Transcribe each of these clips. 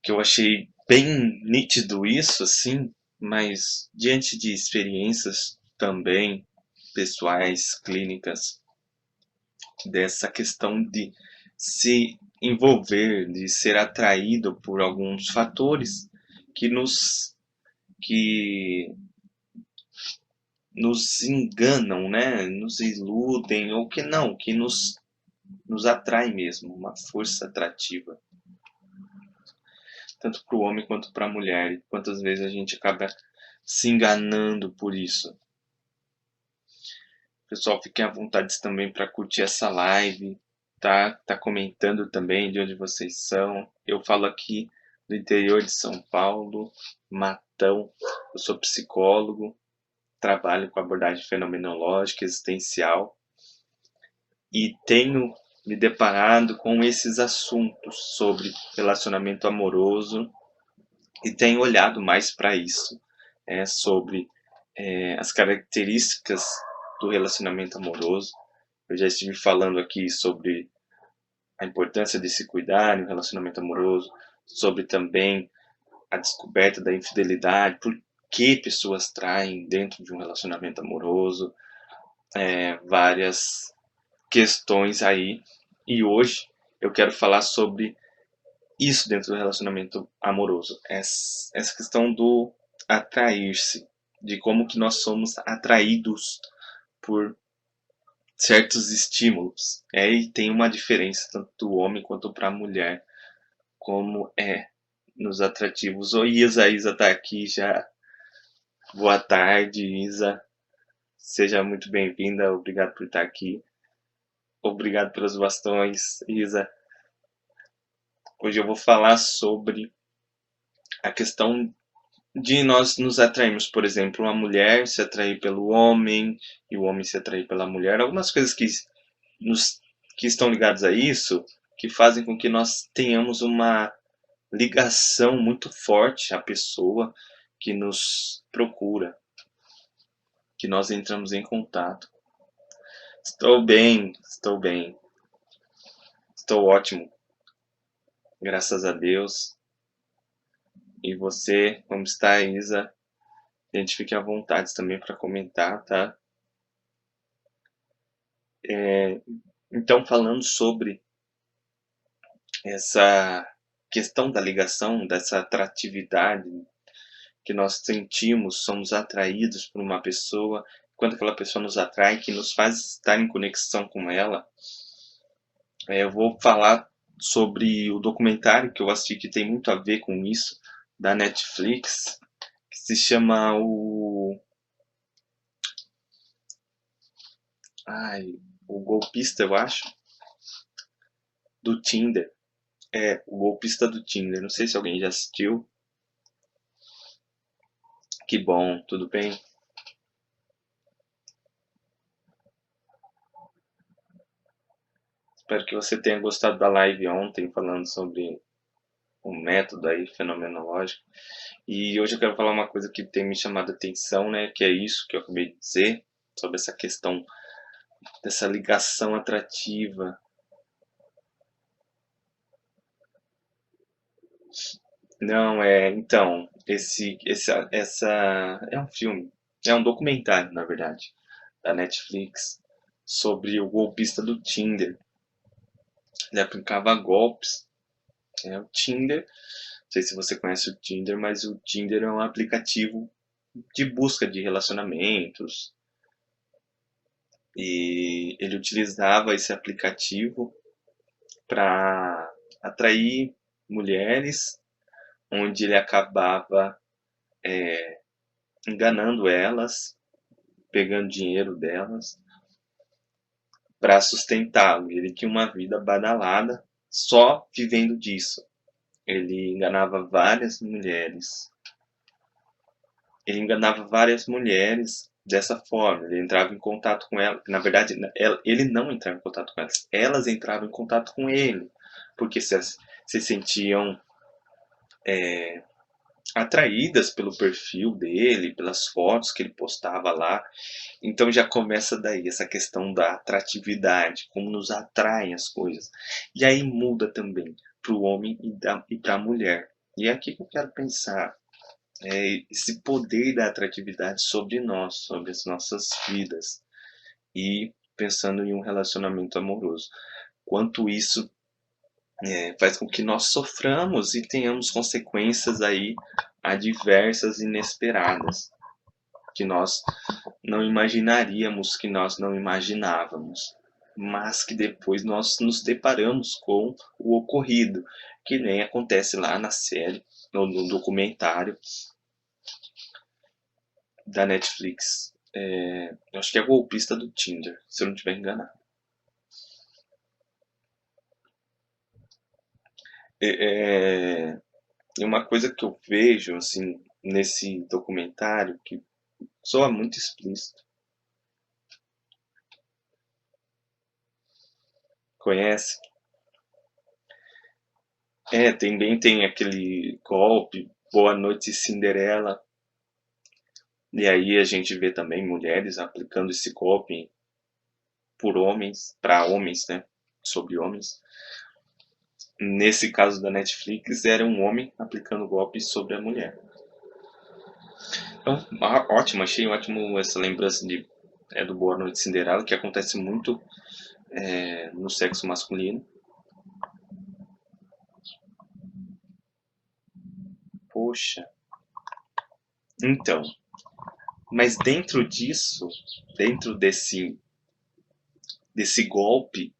que eu achei bem nítido isso, assim, mas diante de experiências também pessoais, clínicas, dessa questão de se envolver, de ser atraído por alguns fatores que que nos enganam, né? Nos iludem ou que nos atrai mesmo, uma força atrativa, tanto para o homem quanto para a mulher. E quantas vezes a gente acaba se enganando por isso. Pessoal, fiquem à vontade também para curtir essa live, tá? Tá comentando também de onde vocês são. Eu falo aqui do interior de São Paulo, Matão. Eu sou psicólogo, trabalho com abordagem fenomenológica, existencial e tenho me deparado com esses assuntos sobre relacionamento amoroso e tenho olhado mais para isso, sobre as características do relacionamento amoroso. Eu já estive falando aqui sobre a importância de se cuidar no relacionamento amoroso, sobre também a descoberta da infidelidade, por que pessoas traem dentro de um relacionamento amoroso, várias questões aí. E hoje eu quero falar sobre isso dentro do relacionamento amoroso, essa questão do atrair-se, de como que nós somos atraídos por certos estímulos. E tem uma diferença tanto do homem quanto para a mulher, como é nos atrativos. Oi, Isa tá aqui já. Boa tarde, Isa. Seja muito bem-vinda, obrigado por estar aqui. Obrigado pelos bastões, Isa. Hoje eu vou falar sobre a questão de nós nos atrairmos, por exemplo, uma mulher se atrair pelo homem e o homem se atrair pela mulher. Algumas coisas nos, que estão ligadas a isso, que fazem com que nós tenhamos uma ligação muito forte à pessoa que nos procura, que nós entramos em contato. Estou bem, estou bem. Estou ótimo. Graças a Deus. E você, como está, Isa? A gente fique à vontade também para comentar, tá? Então, falando sobre essa questão da ligação, dessa atratividade que nós sentimos, somos atraídos por uma pessoa, quando aquela pessoa nos atrai, que nos faz estar em conexão com ela, eu vou falar sobre o documentário que eu assisti que tem muito a ver com isso, da Netflix, que se chama o Golpista, eu acho, do Tinder. O Golpista do Tinder. Não sei se alguém já assistiu. Que bom, tudo bem? Espero que você tenha gostado da live ontem, falando sobre um método aí fenomenológico. E hoje eu quero falar uma coisa que tem me chamado a atenção, né? Que é isso que eu acabei de dizer, sobre essa questão dessa ligação atrativa. Não, então, essa é um filme, é um documentário, na verdade, da Netflix, sobre o golpista do Tinder. Ele aplicava golpes. O Tinder, não sei se você conhece o Tinder, mas o Tinder é um aplicativo de busca de relacionamentos. E ele utilizava esse aplicativo para atrair mulheres, onde ele acabava enganando elas, pegando dinheiro delas para sustentá-lo. Ele tinha uma vida badalada só vivendo disso. Ele enganava várias mulheres. Ele enganava várias mulheres dessa forma. Ele entrava em contato com elas. Na verdade, ele não entrava em contato com elas. Elas entravam em contato com ele. Porque se sentiam atraídas pelo perfil dele, pelas fotos que ele postava lá. Então já começa daí essa questão da atratividade, como nos atraem as coisas. E aí muda também para o homem e para a mulher. E é aqui que eu quero pensar, esse poder da atratividade sobre nós, sobre as nossas vidas, e pensando em um relacionamento amoroso. Quanto isso faz com que nós soframos e tenhamos consequências aí adversas, inesperadas, que nós não imaginaríamos, que nós não imaginávamos, mas que depois nós nos deparamos com o ocorrido, que nem acontece lá na série, no documentário da Netflix. Eu acho que é Golpista do Tinder, se eu não estiver enganado. É, e uma coisa que eu vejo assim nesse documentário que soa muito explícito. Conhece? Também tem aquele golpe Boa Noite Cinderela. E aí a gente vê também mulheres aplicando esse golpe por homens, para homens, né? Sobre homens. Nesse caso da Netflix, era um homem aplicando golpe sobre a mulher. Então, ótimo, achei ótimo essa lembrança do Boa Noite Cinderela, que acontece muito no sexo masculino. Poxa. Então, mas dentro disso, dentro desse golpe,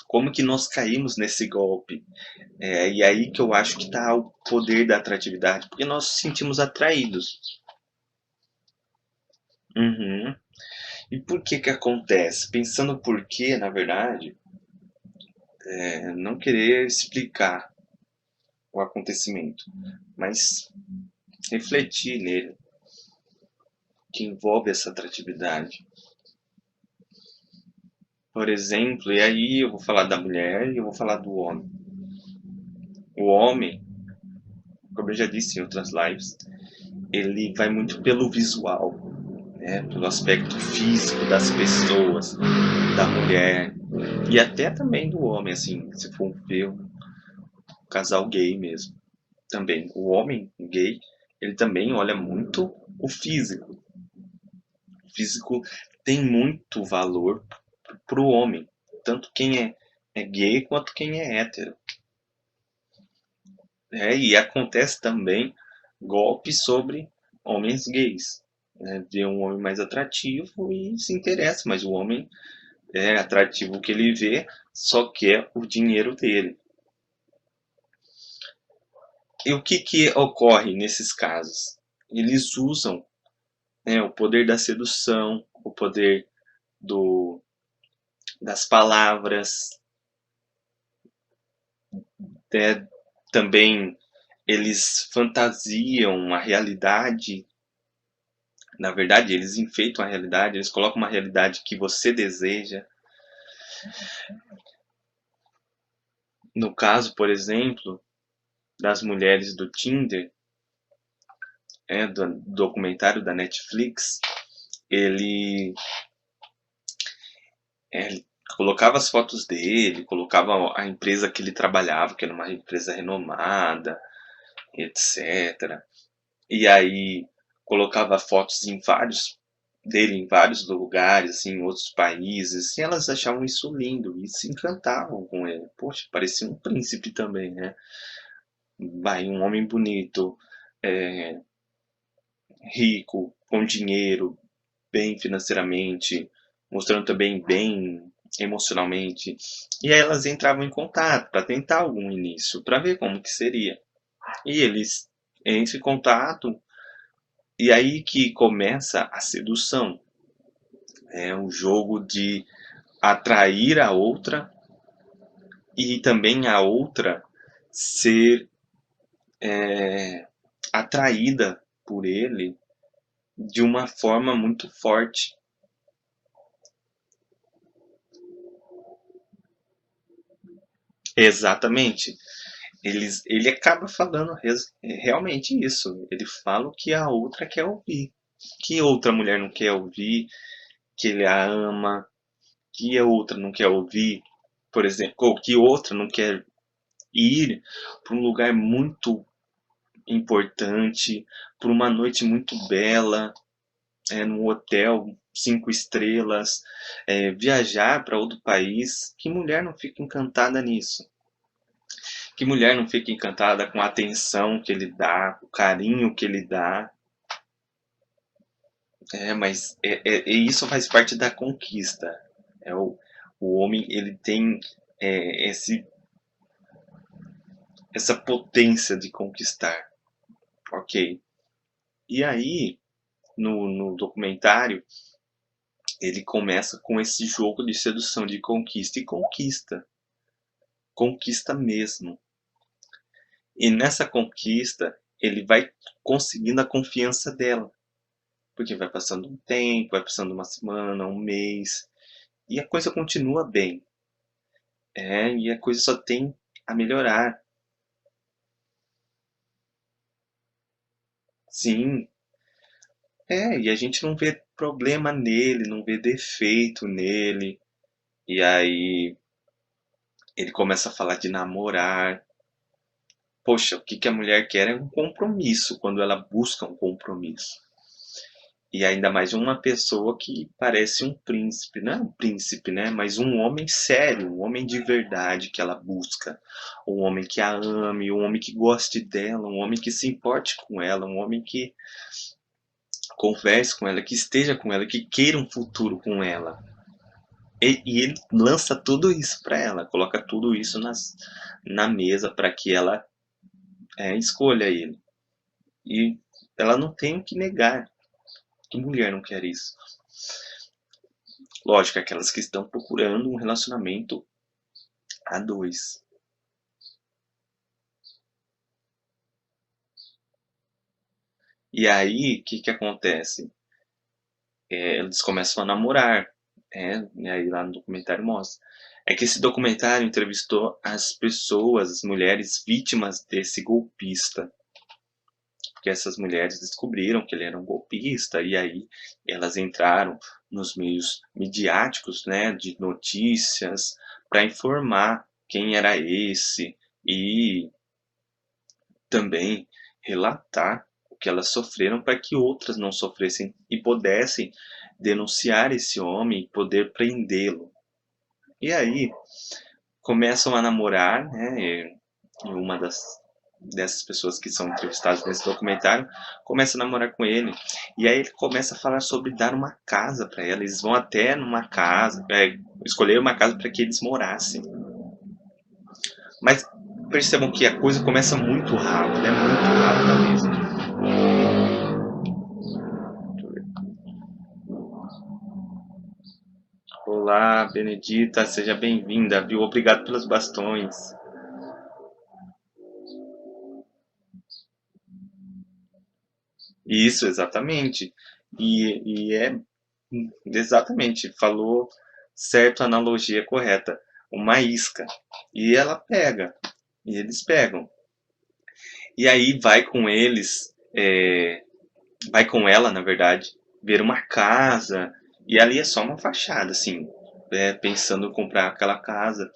como que nós caímos nesse golpe? E aí que eu acho que está o poder da atratividade, porque nós nos sentimos atraídos. Uhum. E por que que acontece? Pensando por que, na verdade, não querer explicar o acontecimento, mas refletir nele, que envolve essa atratividade. Por exemplo, e aí eu vou falar da mulher e eu vou falar do homem. O homem, como eu já disse em outras lives, ele vai muito pelo visual, né? Pelo aspecto físico das pessoas, da mulher e até também do homem, assim, se for ver um casal gay mesmo. Também, o homem gay, ele também olha muito o físico. O físico tem muito valor para o homem, tanto quem é gay quanto quem é hétero. E acontece também golpes sobre homens gays. Né? Vê um homem mais atrativo e se interessa, mas o homem é atrativo que ele vê, só quer o dinheiro dele. E o que ocorre nesses casos? Eles usam, né, o poder da sedução, o poder do, das palavras, né? Também eles fantasiam a realidade. Na verdade, eles enfeitam a realidade, eles colocam uma realidade que você deseja. No caso, por exemplo, das mulheres do Tinder, do documentário da Netflix, ele, ele colocava as fotos dele, colocava a empresa que ele trabalhava, que era uma empresa renomada, etc. E aí colocava fotos dele em vários lugares, assim, em outros países, e elas achavam isso lindo e se encantavam com ele. Poxa, parecia um príncipe também, né? Vai, um homem bonito, é, rico, com dinheiro, bem financeiramente, mostrando também bem emocionalmente. E aí elas entravam em contato para tentar algum início, para ver como que seria. E eles entram em contato, e aí que começa a sedução. É um jogo de atrair a outra e também a outra ser atraída por ele de uma forma muito forte. Exatamente. Ele acaba falando realmente isso. Ele fala o que a outra quer ouvir. Que outra mulher não quer ouvir, que ele a ama, que a outra não quer ouvir, por exemplo, ou que outra não quer ir para um lugar muito importante, por uma noite muito bela, num hotel 5 estrelas, viajar para outro país. Que mulher não fica encantada nisso? Que mulher não fica encantada com a atenção que ele dá, o carinho que ele dá? Mas isso faz parte da conquista. O homem ele tem é, esse, essa potência de conquistar, ok? E aí, no documentário, ele começa com esse jogo de sedução, de conquista e conquista. Conquista mesmo. E nessa conquista, ele vai conseguindo a confiança dela. Porque vai passando um tempo, vai passando uma semana, um mês, e a coisa continua bem. E a coisa só tem a melhorar. Sim, e a gente não vê problema nele, não vê defeito nele. E aí ele começa a falar de namorar. Poxa, o que que a mulher quer é um compromisso, quando ela busca um compromisso. E ainda mais uma pessoa que parece um príncipe, não é um príncipe, né? Mas um homem sério, um homem de verdade que ela busca. Um homem que a ame, um homem que goste dela, um homem que se importe com ela, um homem que converse com ela, que esteja com ela, que queira um futuro com ela. E ele lança tudo isso para ela, coloca tudo isso na mesa para que ela escolha ele. E ela não tem o que negar. Que mulher não quer isso? Lógico, aquelas que estão procurando um relacionamento a dois. E aí, o que que acontece? Eles começam a namorar, e aí lá no documentário mostra. É que esse documentário entrevistou as pessoas, as mulheres vítimas desse golpista. Porque essas mulheres descobriram que ele era um golpista, e aí elas entraram nos meios midiáticos, né, de notícias, para informar quem era esse e também relatar o que elas sofreram para que outras não sofressem e pudessem denunciar esse homem e poder prendê-lo. E aí começam a namorar, né? E uma dessas pessoas que são entrevistadas nesse documentário começa a namorar com ele. E aí ele começa a falar sobre dar uma casa para ela. Eles vão até numa casa, escolher uma casa para que eles morassem. Mas percebam que a coisa começa muito rápido, é muito rápida mesmo. Olá, Benedita, seja bem-vinda, viu? Obrigado pelos bastões. Isso, exatamente. E é exatamente, falou certo a analogia correta. Uma isca. E ela pega. E eles pegam. E aí vai com eles, vai com ela, na verdade, ver uma casa. E ali é só uma fachada, assim, pensando em comprar aquela casa.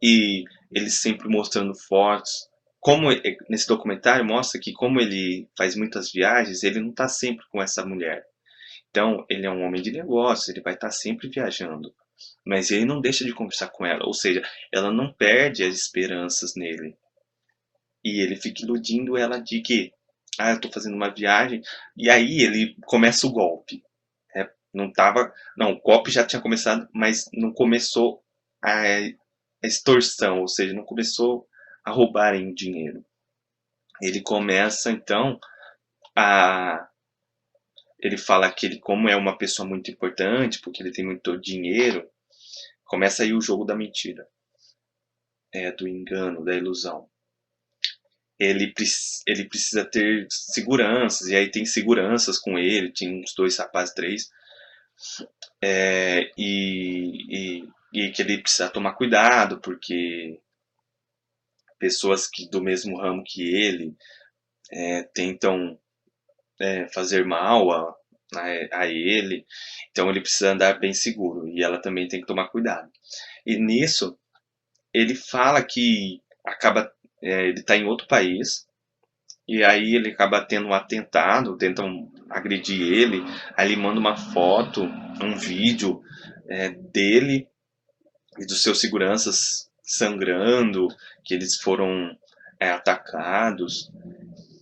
E eles sempre mostrando fotos. Como nesse documentário mostra que como ele faz muitas viagens, ele não está sempre com essa mulher. Então, ele é um homem de negócios, ele vai estar sempre viajando. Mas ele não deixa de conversar com ela, ou seja, ela não perde as esperanças nele. E ele fica iludindo ela de que, eu tô fazendo uma viagem, e aí ele começa o golpe. Não tava, não, o golpe já tinha começado, mas não começou a extorsão, ou seja, não começou a roubarem o dinheiro. Ele começa então a ele fala que ele, como é uma pessoa muito importante, porque ele tem muito dinheiro, começa aí o jogo da mentira, do engano, da ilusão. Ele precisa ter seguranças, e aí tem seguranças com ele, tinha uns dois rapazes, três, e que ele precisa tomar cuidado, porque pessoas que do mesmo ramo que ele tentam fazer mal a ele, então ele precisa andar bem seguro, e ela também tem que tomar cuidado. E nisso, ele fala que ele está em outro país, E aí ele acaba tendo um atentado, tentam agredir ele, aí ele manda uma foto, um vídeo dele e dos seus seguranças sangrando, que eles foram atacados.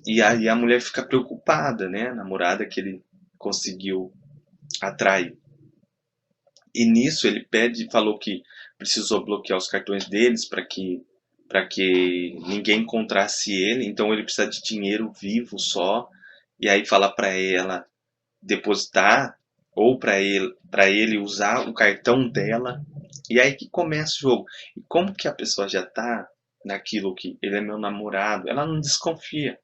E aí a mulher fica preocupada, né? A namorada que ele conseguiu atrair. E nisso ele falou que precisou bloquear os cartões deles para que ninguém encontrasse ele, então ele precisa de dinheiro vivo só. E aí fala para ela depositar ou para ele usar o cartão dela. E aí que começa o jogo. E como que a pessoa já tá naquilo que ele é meu namorado, ela não desconfia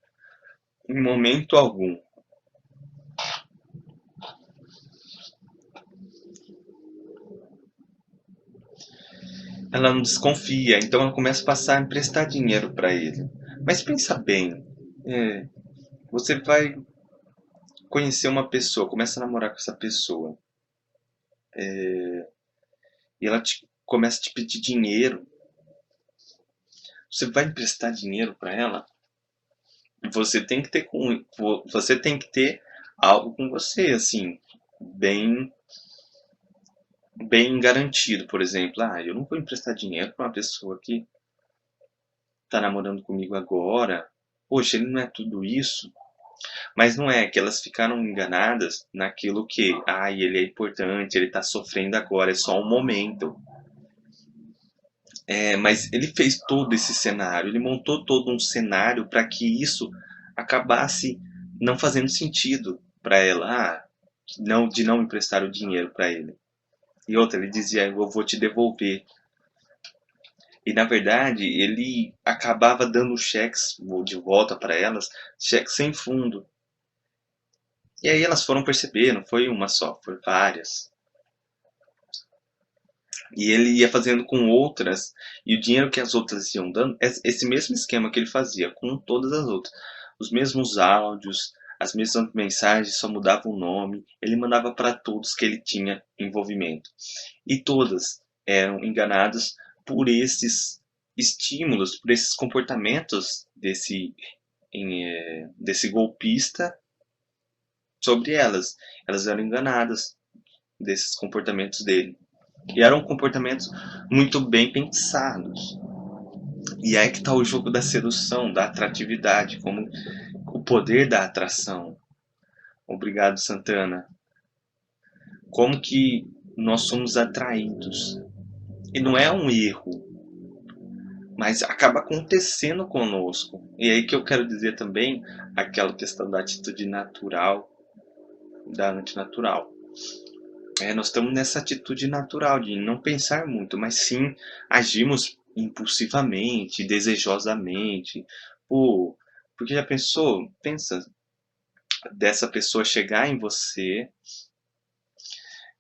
em momento algum. Ela não desconfia, então ela começa a passar a emprestar dinheiro para ele. Mas pensa bem, é, você vai conhecer uma pessoa, começa a namorar com essa pessoa, e ela começa a te pedir dinheiro. Você vai emprestar dinheiro para ela? Você tem que ter você tem que ter algo com você, assim, bem bem garantido. Por exemplo, eu não vou emprestar dinheiro para uma pessoa que tá namorando comigo agora. Poxa, ele não é tudo isso. Mas não é que elas ficaram enganadas naquilo que, ele é importante, ele tá sofrendo agora, é só um momento. Mas ele fez todo esse cenário, ele montou todo um cenário para que isso acabasse não fazendo sentido para ela, não, de não emprestar o dinheiro para ele. E outra, ele dizia, eu vou te devolver. E na verdade, ele acabava dando cheques de volta para elas, cheques sem fundo. E aí elas foram perceber, não foi uma só, foi várias. E ele ia fazendo com outras, e o dinheiro que as outras iam dando, esse mesmo esquema que ele fazia com todas as outras. Os mesmos áudios, as mesmas mensagens, só mudava o nome, ele mandava para todos que ele tinha envolvimento. E todas eram enganadas por esses estímulos, por esses comportamentos desse golpista sobre elas. Elas eram enganadas desses comportamentos dele. E eram comportamentos muito bem pensados. E aí que está o jogo da sedução, da atratividade, como o poder da atração. Obrigado, Santana. Como que nós somos atraídos. E não é um erro, mas acaba acontecendo conosco. E aí que eu quero dizer também aquela questão da atitude natural, da antinatural. Nós estamos nessa atitude natural de não pensar muito, mas sim agimos impulsivamente, desejosamente. Pô, porque já pensou? Pensa dessa pessoa chegar em você,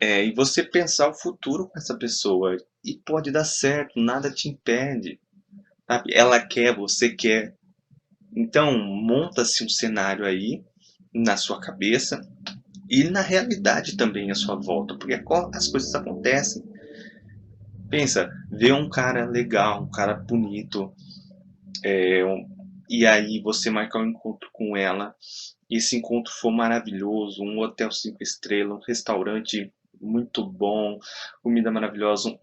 e você pensar o futuro com essa pessoa. E pode dar certo, nada te impede. Sabe? Ela quer, você quer. Então, monta-se um cenário aí na sua cabeça e na realidade também à sua volta, porque as coisas acontecem. Pensa, ver um cara legal, um cara bonito, e aí você marcar um encontro com ela, e esse encontro for maravilhoso, um hotel 5 estrelas, um restaurante muito bom, comida maravilhosa,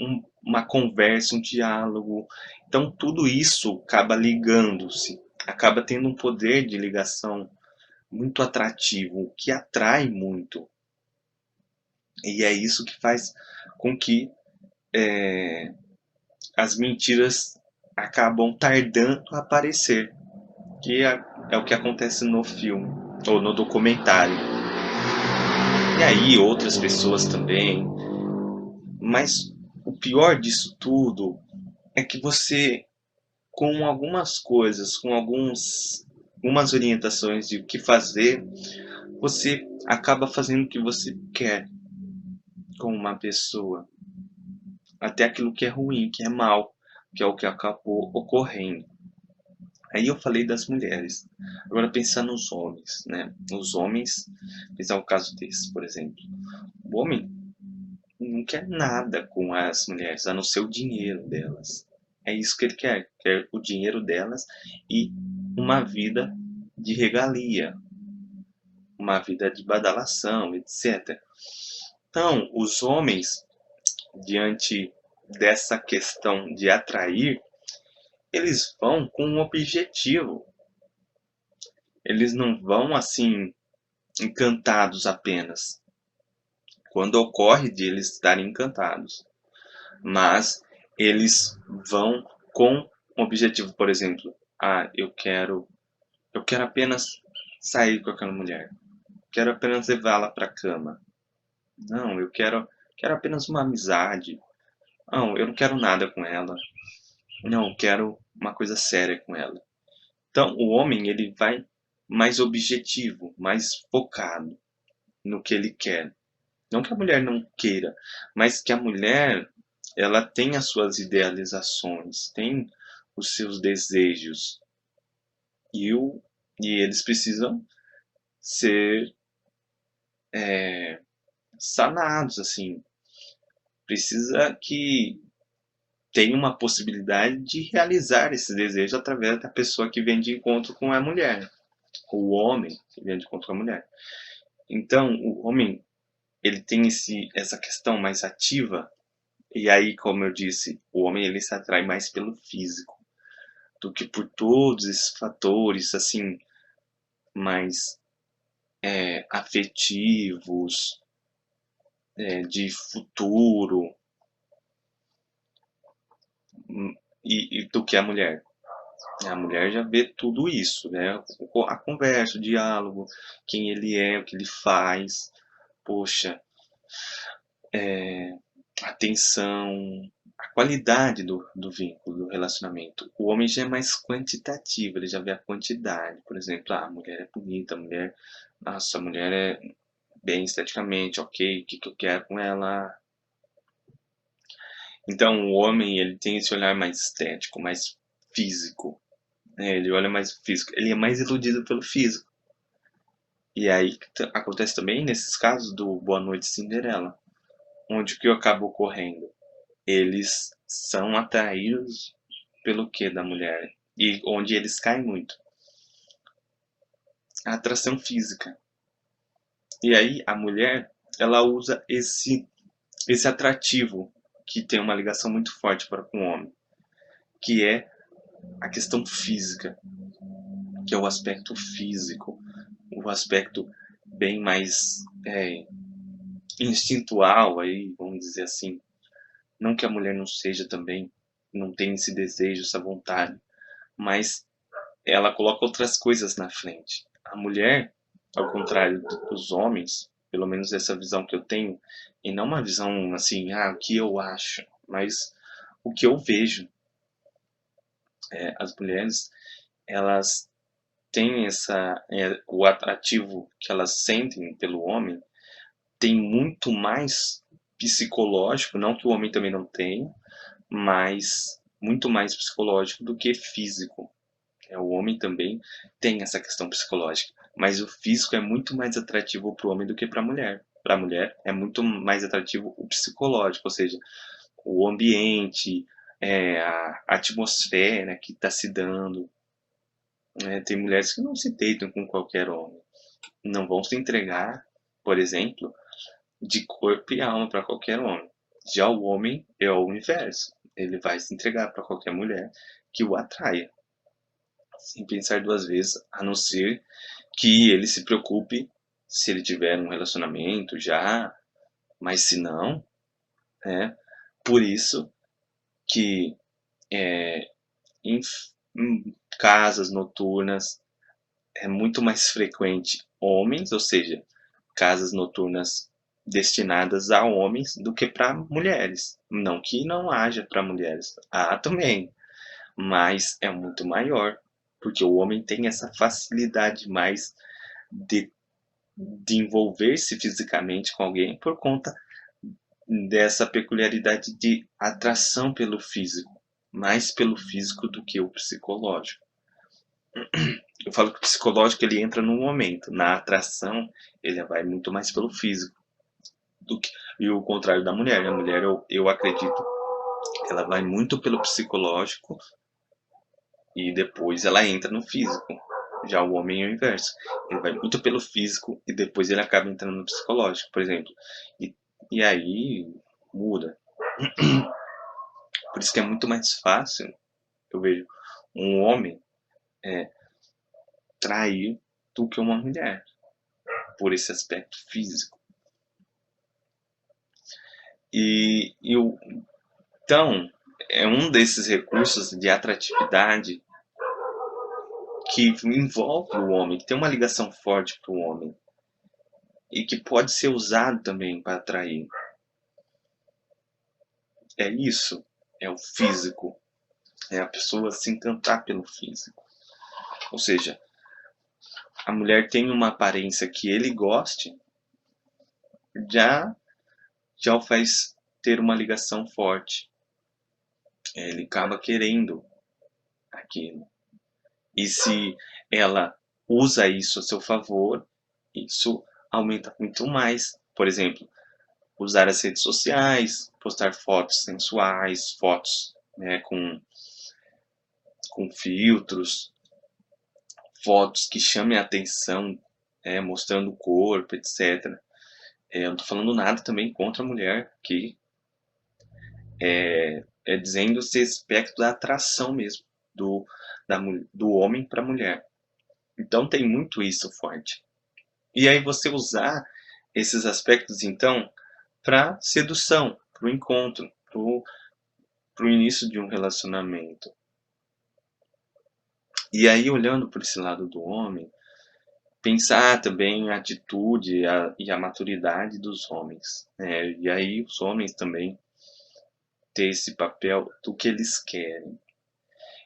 uma conversa, um diálogo. Então tudo isso acaba ligando-se, acaba tendo um poder de ligação muito atrativo, que atrai muito. E é isso que faz com que as mentiras acabam tardando a aparecer, que é o que acontece no filme ou no documentário. E aí outras pessoas também. Mas o pior disso tudo é que você, com algumas coisas, com algumas orientações de o que fazer, você acaba fazendo o que você quer com uma pessoa. Até aquilo que é ruim, que é mal, que é o que acabou ocorrendo. Aí eu falei das mulheres. Agora pensar nos homens, né? Os homens, pensar um caso desse, por exemplo. O homem não quer nada com as mulheres, a não ser o dinheiro delas. É isso que ele quer o dinheiro delas e uma vida de regalia, uma vida de badalação, etc. Então, os homens, diante dessa questão de atrair, eles vão com um objetivo. Eles não vão assim encantados apenas. Quando ocorre de eles estarem encantados, mas eles vão com um objetivo, por exemplo, eu quero apenas sair com aquela mulher, quero apenas levá-la para a cama. Não, quero apenas uma amizade. Não, eu não quero nada com ela. Não, eu quero uma coisa séria com ela. Então, o homem ele vai mais objetivo, mais focado no que ele quer. Não que a mulher não queira, mas que a mulher ela tem as suas idealizações, tem os seus desejos e, e eles precisam ser sanados, assim. Precisa que tenha uma possibilidade de realizar esse desejo através da pessoa que vem de encontro com a mulher, o homem que vem de encontro com a mulher. Então, o homem ele tem essa questão mais ativa. E aí, como eu disse, o homem ele se atrai mais pelo físico do que por todos esses fatores assim mais afetivos, de futuro, e do que a mulher. A mulher já vê tudo isso, né? A conversa, o diálogo, quem ele é, o que ele faz, poxa, atenção, a qualidade do vínculo, do relacionamento. O homem já é mais quantitativo, ele já vê a quantidade. Por exemplo, a mulher é bonita, nossa, a mulher é bem esteticamente, ok, o que, que eu quero com ela? Então, o homem, ele tem esse olhar mais estético, mais físico, né? Ele olha mais físico, ele é mais iludido pelo físico. E aí acontece também nesses casos do Boa Noite Cinderela, onde o que acaba ocorrendo? Eles são atraídos pelo que da mulher? E onde eles caem muito? A atração física. E aí a mulher, ela usa esse atrativo que tem uma ligação muito forte para com o homem, que é a questão física, que é o aspecto físico, o aspecto bem mais instintual, aí, vamos dizer assim. Não que a mulher não seja também, não tenha esse desejo, essa vontade, mas ela coloca outras coisas na frente. A mulher, ao contrário dos homens, pelo menos essa visão que eu tenho, e não uma visão assim, o que eu acho, mas o que eu vejo. As mulheres, elas têm o atrativo que elas sentem pelo homem, tem muito mais psicológico, não que o homem também não tenha, mas muito mais psicológico do que físico. O homem também tem essa questão psicológica, mas o físico é muito mais atrativo para o homem do que para a mulher. Para a mulher é muito mais atrativo o psicológico, ou seja, o ambiente, a atmosfera que está se dando. Tem mulheres que não se deitam com qualquer homem, não vão se entregar, por exemplo, de corpo e alma para qualquer homem. Já o homem é o inverso, ele vai se entregar para qualquer mulher que o atraia, sem pensar duas vezes, a não ser que ele se preocupe se ele tiver um relacionamento já, mas se não, né? Por isso que em, em casas noturnas é muito mais frequente homens, ou seja, casas noturnas destinadas a homens do que para mulheres. Não que não haja para mulheres, há também, mas é muito maior, porque o homem tem essa facilidade mais de, de envolver-se fisicamente com alguém por conta dessa peculiaridade de atração pelo físico, mais pelo físico do que o psicológico. Eu falo que o psicológico ele entra no momento, na atração ele vai muito mais pelo físico e o contrário da mulher. A mulher eu acredito ela vai muito pelo psicológico e depois ela entra no físico. Já o homem é o inverso. Ele vai muito pelo físico e depois ele acaba entrando no psicológico, por exemplo. E, e aí muda. Por isso que é muito mais fácil, eu vejo, um homem trair do que uma mulher, por esse aspecto físico. Então, é um desses recursos de atratividade que envolve o homem, que tem uma ligação forte para o homem e que pode ser usado também para atrair. É isso, é o físico, é a pessoa se encantar pelo físico. Ou seja, a mulher tem uma aparência que ele goste, já o faz ter uma ligação forte. Ele acaba querendo aquilo. E se ela usa isso a seu favor, isso aumenta muito mais. Por exemplo, usar as redes sociais, postar fotos sensuais, fotos, né, com filtros, fotos que chamem a atenção, mostrando o corpo, etc. Eu não tô falando nada também contra a mulher, que é dizendo esse aspecto da atração mesmo, do homem para a mulher. Então tem muito isso forte. E aí você usar esses aspectos, então, para sedução, para o encontro, para o início de um relacionamento. E aí, olhando por esse lado do homem, pensar também a atitude e a maturidade dos homens. Né? E aí os homens também ter esse papel do que eles querem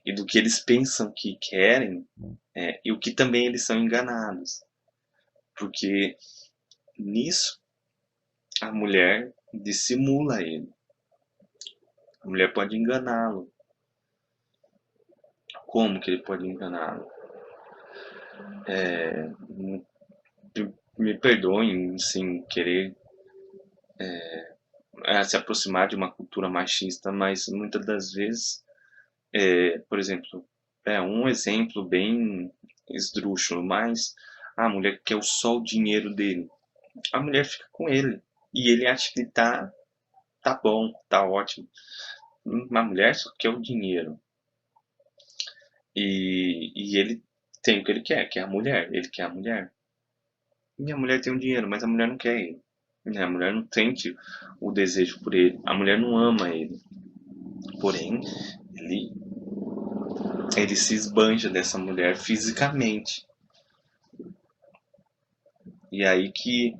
e do que eles pensam que querem, e o que também eles são enganados. Porque nisso a mulher dissimula ele. A mulher pode enganá-lo. Como que ele pode enganá-lo? Me perdoem, sim, querer se aproximar de uma cultura machista, mas muitas das vezes, por exemplo, um exemplo bem esdrúxulo, mas a mulher quer só o dinheiro dele. A mulher fica com ele e ele acha que tá bom, tá ótimo. Uma mulher só quer o dinheiro. E ele tem o que ele quer, que é a mulher. Ele quer a mulher. E a mulher tem o dinheiro, mas a mulher não quer ele. A mulher não sente o desejo por ele. A mulher não ama ele. Porém, ele, ele se esbanja dessa mulher fisicamente. E aí que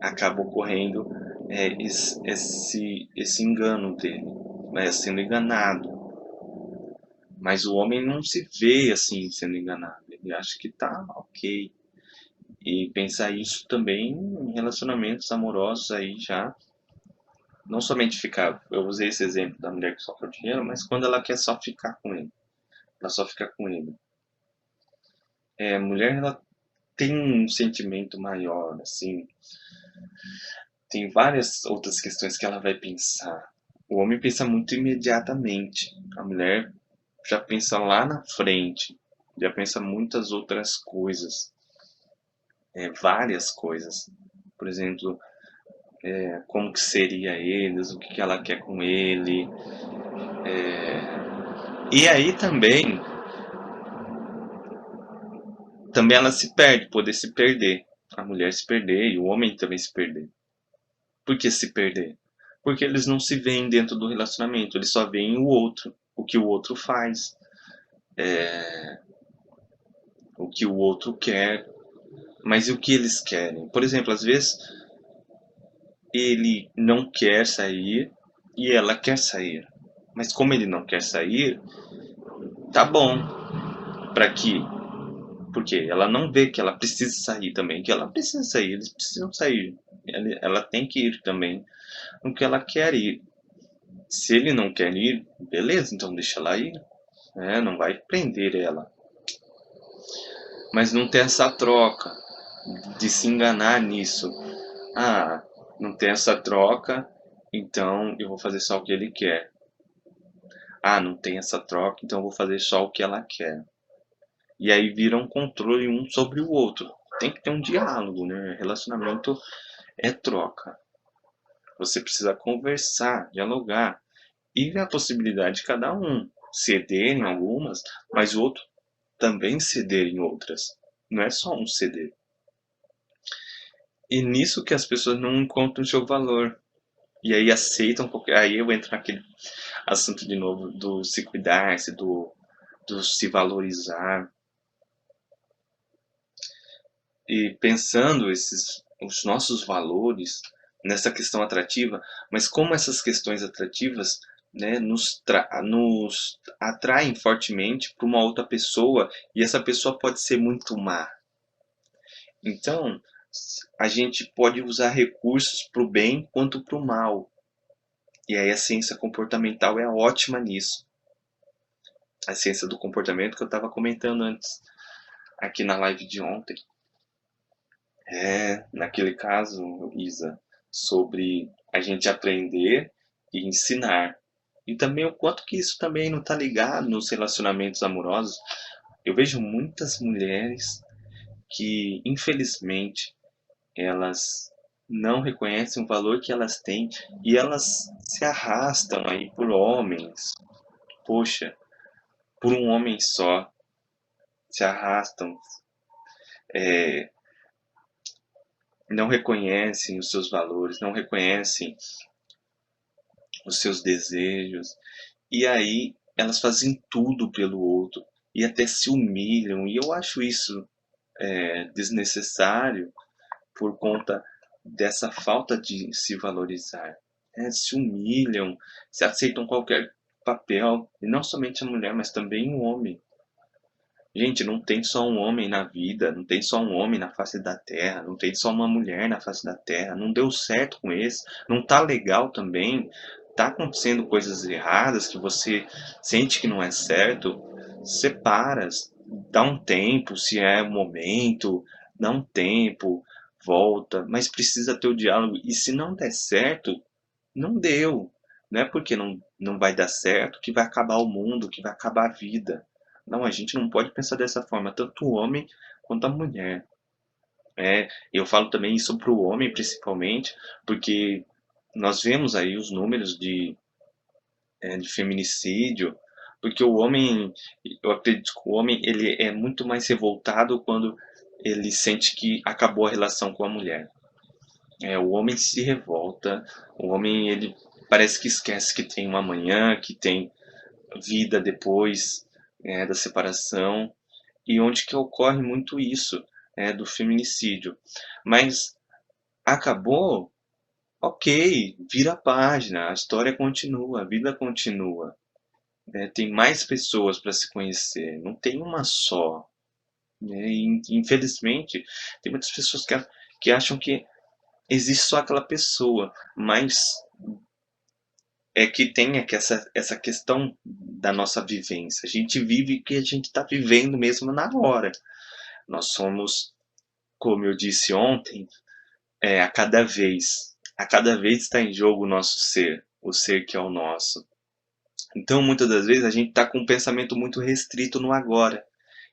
acaba ocorrendo esse engano dele, né, sendo enganado. Mas o homem não se vê assim sendo enganado. Ele acha que tá ok. E pensar isso também em relacionamentos amorosos aí já. Não somente ficar. Eu usei esse exemplo da mulher que só quer o dinheiro, mas quando ela quer só ficar com ele. Ela só fica com ele. A mulher, ela tem um sentimento maior, assim. Tem várias outras questões que ela vai pensar. O homem pensa muito imediatamente. A mulher já pensa lá na frente. Já pensa muitas outras coisas. Várias coisas. Por exemplo, como que seria eles, o que ela quer com ele. E aí também ela se perde, poder se perder. A mulher se perder e o homem também se perder. Por que se perder? Porque eles não se veem dentro do relacionamento, eles só veem o outro, o que o outro faz, o que o outro quer, mas e o que eles querem? Por exemplo, às vezes ele não quer sair e ela quer sair. Mas como ele não quer sair, tá bom. Para quê? Porque ela não vê que ela precisa sair também, que ela precisa sair, eles precisam sair. Ela tem que ir também no que ela quer ir. Se ele não quer ir, beleza, então deixa ela ir. Não vai prender ela. Mas não tem essa troca de se enganar nisso. Ah, não tem essa troca, então eu vou fazer só o que ele quer. Ah, não tem essa troca, então eu vou fazer só o que ela quer. E aí vira um controle um sobre o outro. Tem que ter um diálogo, né? Relacionamento é troca. Você precisa conversar, dialogar e ver a possibilidade de cada um ceder em algumas, mas o outro também ceder em outras. Não é só um ceder. E nisso que as pessoas não encontram o seu valor. E aí aceitam qualquer. Aí eu entro naquele assunto de novo do se cuidar-se, do se valorizar. E pensando os nossos valores nessa questão atrativa, mas como essas questões atrativas, né, nos atraem fortemente para uma outra pessoa e essa pessoa pode ser muito má. Então, a gente pode usar recursos para o bem quanto para o mal. E aí a ciência comportamental é ótima nisso. A ciência do comportamento que eu estava comentando antes, aqui na live de ontem. Naquele caso, Isa, sobre a gente aprender e ensinar. E também o quanto que isso também não está ligado nos relacionamentos amorosos. Eu vejo muitas mulheres que, infelizmente, elas não reconhecem o valor que elas têm e elas se arrastam aí por homens. Poxa, por um homem só, se arrastam, é, não reconhecem os seus valores, não reconhecem os seus desejos, e aí elas fazem tudo pelo outro e até se humilham, e eu acho isso desnecessário por conta dessa falta de se valorizar. Se humilham, se aceitam qualquer papel, e não somente a mulher, mas também o homem. Gente, não tem só um homem na vida, não tem só um homem na face da terra, não tem só uma mulher na face da terra. Não deu certo com esse, não tá legal também. Tá acontecendo coisas erradas que você sente que não é certo. Separa, dá um tempo, se é o momento, dá um tempo, volta, mas precisa ter o diálogo. E se não der certo, não deu. Não é porque não vai dar certo que vai acabar o mundo, que vai acabar a vida. Não, a gente não pode pensar dessa forma, tanto o homem quanto a mulher. Eu falo também isso para o homem, principalmente, porque nós vemos aí os números de feminicídio, porque o homem, eu acredito que o homem ele é muito mais revoltado quando ele sente que acabou a relação com a mulher. O homem se revolta, o homem ele parece que esquece que tem um amanhã, que tem vida depois da separação, e onde que ocorre muito isso do feminicídio. Mas acabou, ok, vira a página, a história continua, a vida continua. Tem mais pessoas para se conhecer, não tem uma só. E, infelizmente, tem muitas pessoas que acham que existe só aquela pessoa, mas é que tem aqui essa questão da nossa vivência. A gente vive o que a gente está vivendo mesmo na hora. Nós somos, como eu disse ontem, a cada vez está em jogo o nosso ser, o ser que é o nosso. Então, muitas das vezes, a gente está com um pensamento muito restrito no agora.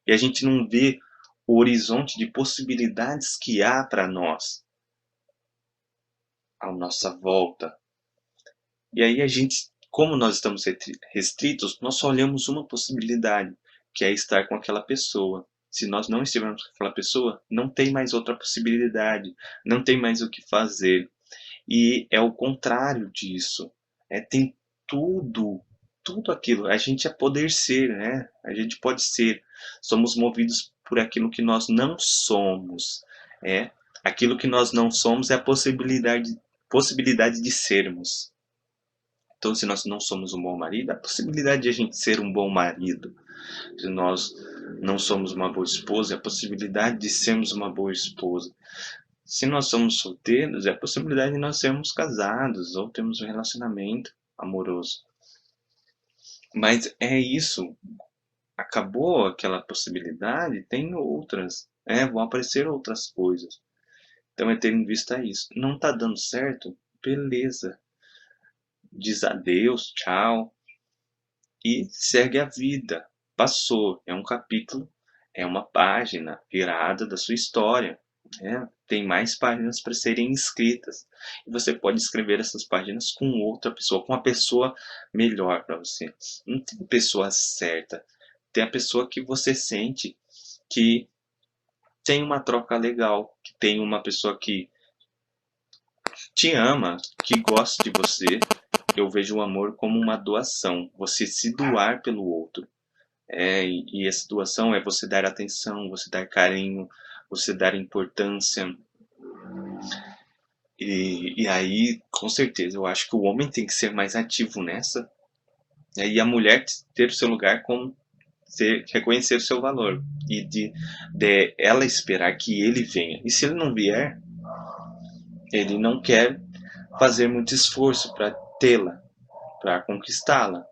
E a gente não vê o horizonte de possibilidades que há para nós, à nossa volta. E aí a gente, como nós estamos restritos, nós só olhamos uma possibilidade, que é estar com aquela pessoa. Se nós não estivermos com aquela pessoa, não tem mais outra possibilidade, não tem mais o que fazer. E é o contrário disso. Tem tudo, tudo aquilo. A gente é poder ser, né? A gente pode ser. Somos movidos por aquilo que nós não somos. É. Aquilo que nós não somos é a possibilidade de sermos. Então, se nós não somos um bom marido, a possibilidade de a gente ser um bom marido. Se nós não somos uma boa esposa, é a possibilidade de sermos uma boa esposa. Se nós somos solteiros, é a possibilidade de nós sermos casados ou termos um relacionamento amoroso. Mas é isso. Acabou aquela possibilidade, tem outras. Vão aparecer outras coisas. Então é ter em vista isso. Não está dando certo? Beleza. Diz adeus, tchau. E segue a vida. Passou, é um capítulo, é uma página virada da sua história, né? Tem mais páginas para serem escritas. E você pode escrever essas páginas com outra pessoa, com uma pessoa melhor para você. Não tem pessoa certa. Tem a pessoa que você sente que tem uma troca legal, que tem uma pessoa que te ama, que gosta de você. Eu vejo o amor como uma doação, você se doar pelo outro. E essa doação é você dar atenção, você dar carinho, você dar importância. E aí, com certeza, eu acho que o homem tem que ser mais ativo nessa, né? E a mulher ter o seu lugar com reconhecer o seu valor e de ela esperar que ele venha. E se ele não vier, ele não quer fazer muito esforço para tê-la, para conquistá-la.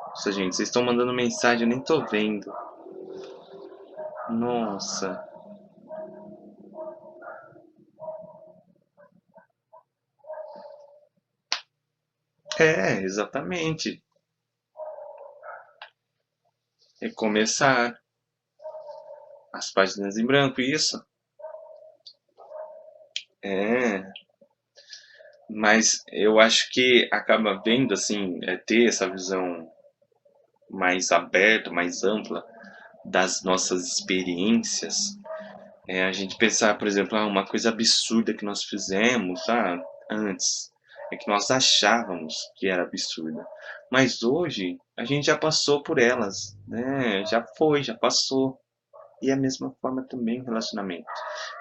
Nossa, gente, vocês estão mandando mensagem, eu nem tô vendo. Nossa. Exatamente. É começar as páginas em branco, isso. É, mas eu acho que acaba vendo, assim, ter essa visão mais aberta, mais ampla das nossas experiências. A gente pensar, por exemplo, uma coisa absurda que nós fizemos antes, é que nós achávamos que era absurda. Mas hoje a gente já passou por elas, né? Já foi, já passou. E a mesma forma também o relacionamento.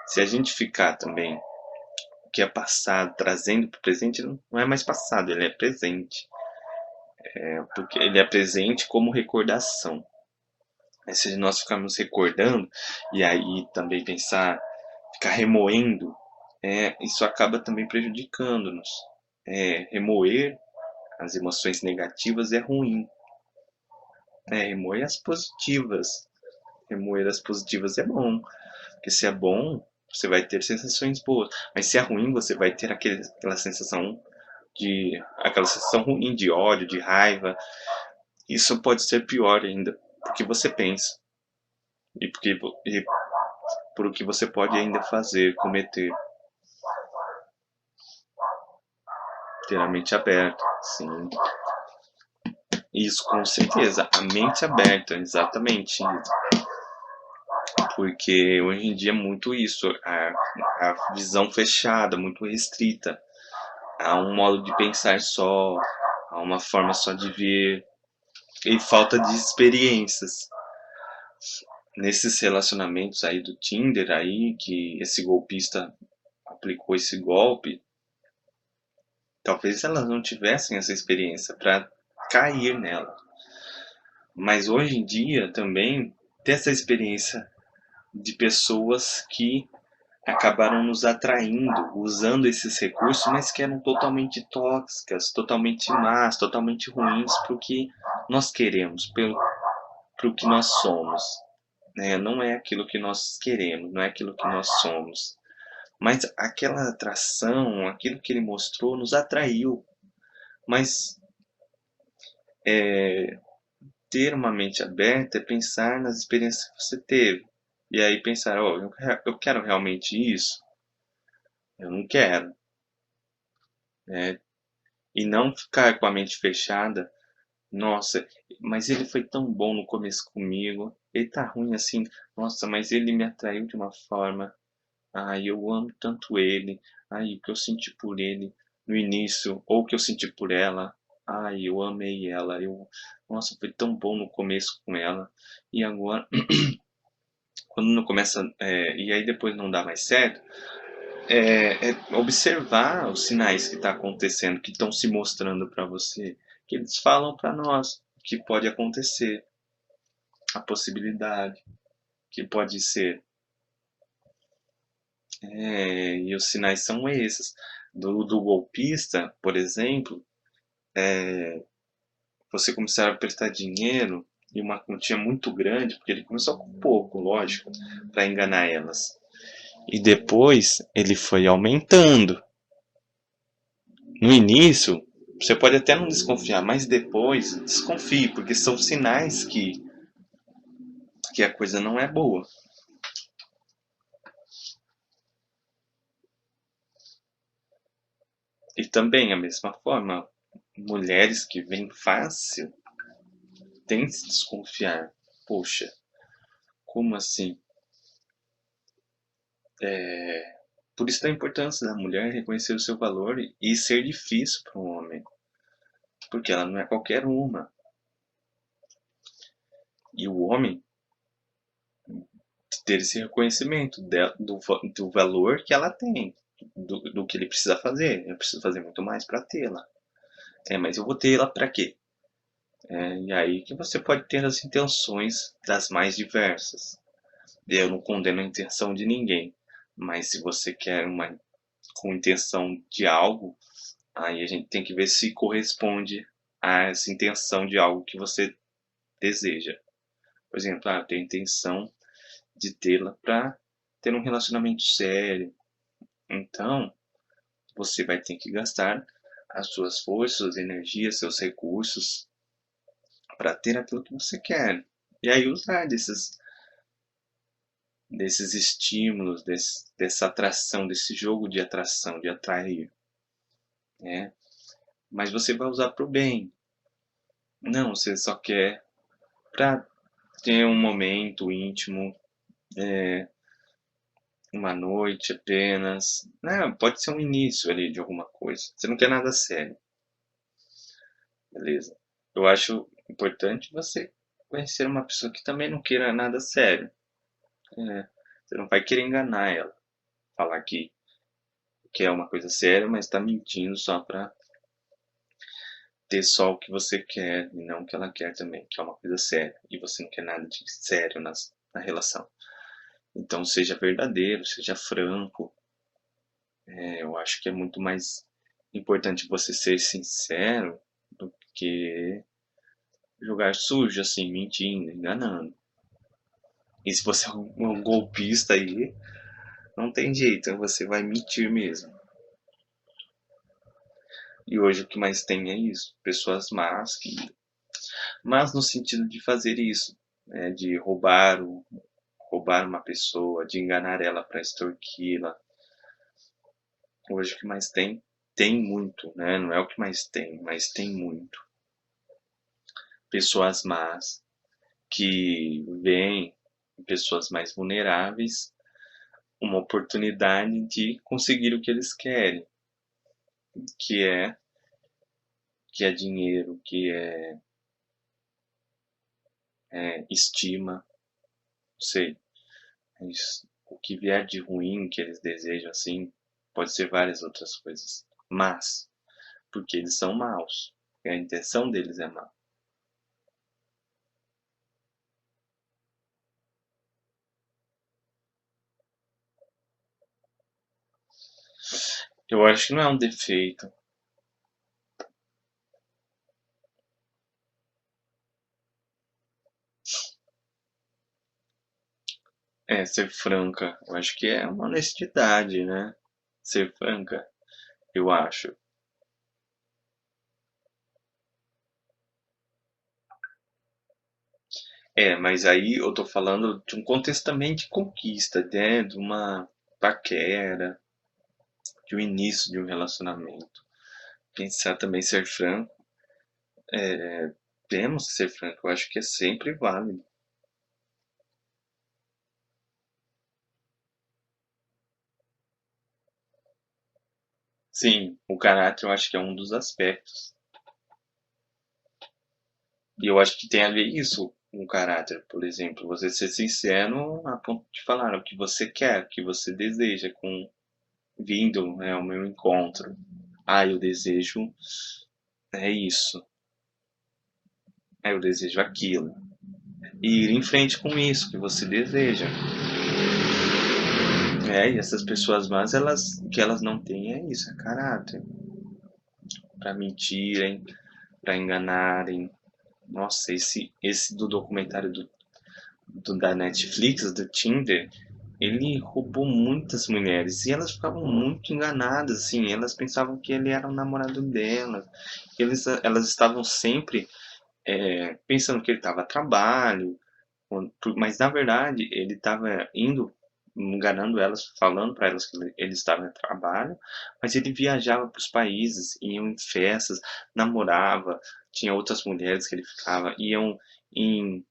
Se a gente ficar também o que é passado trazendo para o presente, não é mais passado, ele é presente. Porque ele é presente como recordação. Mas se nós ficarmos recordando e aí também pensar, ficar remoendo, isso acaba também prejudicando-nos. Remoer as emoções negativas é ruim. Remoer as positivas. Remoer as positivas é bom. Porque se é bom, você vai ter sensações boas. Mas se é ruim, você vai ter aquela sensação ruim de ódio, de raiva. Isso pode ser pior ainda, porque você pensa e por o que você pode ainda fazer, cometer. Ter a mente aberta, sim. Isso, com certeza. A mente aberta, exatamente. Porque hoje em dia é muito isso. A visão fechada, muito restrita. Há um modo de pensar só, há uma forma só de ver. E falta de experiências. Nesses relacionamentos aí do Tinder aí, que esse golpista aplicou esse golpe, talvez elas não tivessem essa experiência para cair nela. Mas hoje em dia também ter essa experiência de pessoas que acabaram nos atraindo, usando esses recursos, mas que eram totalmente tóxicas, totalmente más, totalmente ruins para o que nós queremos, para o que nós somos. Não é aquilo que nós queremos, não é aquilo que nós somos. Mas aquela atração, aquilo que ele mostrou, nos atraiu. Mas ter uma mente aberta é pensar nas experiências que você teve. E aí pensar, eu quero realmente isso? Eu não quero. E não ficar com a mente fechada. Nossa, mas ele foi tão bom no começo comigo. Ele tá ruim assim. Nossa, mas ele me atraiu de uma forma. Ai, eu amo tanto ele. Ai, o que eu senti por ele no início, ou o que eu senti por ela. Ai, eu amei ela. Nossa, foi tão bom no começo com ela. E agora, quando não começa, e aí depois não dá mais certo, observar os sinais que está acontecendo, que estão se mostrando para você, que eles falam para nós que pode acontecer, a possibilidade que pode ser. E os sinais são esses. Do golpista, por exemplo, você começar a prestar dinheiro e uma quantia muito grande, porque ele começou com pouco, lógico, para enganar elas. E depois ele foi aumentando. No início, você pode até não desconfiar, mas depois desconfie, porque são sinais que que a coisa não é boa. E também, a mesma forma, mulheres que vêm fácil têm que se desconfiar. Poxa, como assim? Por isso da importância da mulher reconhecer o seu valor e ser difícil para um homem, porque ela não é qualquer uma. E o homem ter esse reconhecimento do valor que ela tem, do que ele precisa fazer. Eu preciso fazer muito mais para tê-la. Mas eu vou tê-la para quê? E aí que você pode ter as intenções das mais diversas. Eu não condeno a intenção de ninguém, mas se você quer uma com intenção de algo, aí a gente tem que ver se corresponde a essa intenção de algo que você deseja. Por exemplo, eu tenho a intenção de tê-la para ter um relacionamento sério. Então, você vai ter que gastar as suas forças, suas energias, seus recursos para ter aquilo que você quer. E aí usar desses estímulos, dessa atração, desse jogo de atração, de atrair, né? Mas você vai usar para o bem. Não, você só quer para ter um momento íntimo, uma noite apenas. Não, pode ser um início ali de alguma coisa. Você não quer nada sério, beleza? Eu acho importante você conhecer uma pessoa que também não queira nada sério. É, você não vai querer enganar ela, falar que é uma coisa séria, mas está mentindo só para ter só o que você quer e não o que ela quer também, que é uma coisa séria. E você não quer nada de sério na relação. Então seja verdadeiro, seja franco. Eu acho que é muito mais importante você ser sincero do que jogar sujo, assim, mentindo, enganando. E se você é um golpista aí, não tem jeito, você vai mentir mesmo. E hoje o que mais tem é isso, pessoas más mas no sentido de fazer isso, né, de roubar uma pessoa, de enganar ela para extorquí-la. Hoje o que mais tem muito, né? Não é o que mais tem, mas tem muito. Pessoas más que veem em pessoas mais vulneráveis uma oportunidade de conseguir o que eles querem, que é que é dinheiro, que é estima, não sei, mas o que vier de ruim que eles desejam assim, pode ser várias outras coisas, mas porque eles são maus, e a intenção deles é má. Eu acho que não é um defeito. Ser franca. Eu acho que é uma honestidade, né? Ser franca, eu acho. Mas aí eu tô falando de um contexto também de conquista, né? De uma paquera, de um início de um relacionamento. Pensar também ser franco, temos que ser franco, eu acho que é sempre válido. Sim, o caráter eu acho que é um dos aspectos. E eu acho que tem a ver isso com o caráter, por exemplo, você ser sincero a ponto de falar o que você quer, o que você deseja, com vindo, né, ao meu encontro. Eu desejo isso, eu desejo aquilo. E ir em frente com isso que você deseja. E essas pessoas más, o que elas não têm é isso, é caráter. Para mentirem, para enganarem. Nossa, esse do documentário da Netflix, do Tinder, ele roubou muitas mulheres e elas ficavam muito enganadas, assim, elas pensavam que ele era o namorado delas, elas estavam sempre pensando que ele estava a trabalho, Mas na verdade ele estava indo, enganando elas, falando para elas que ele estava em trabalho, mas ele viajava para os países, iam em festas, namorava, tinha outras mulheres que ele ficava, iam em,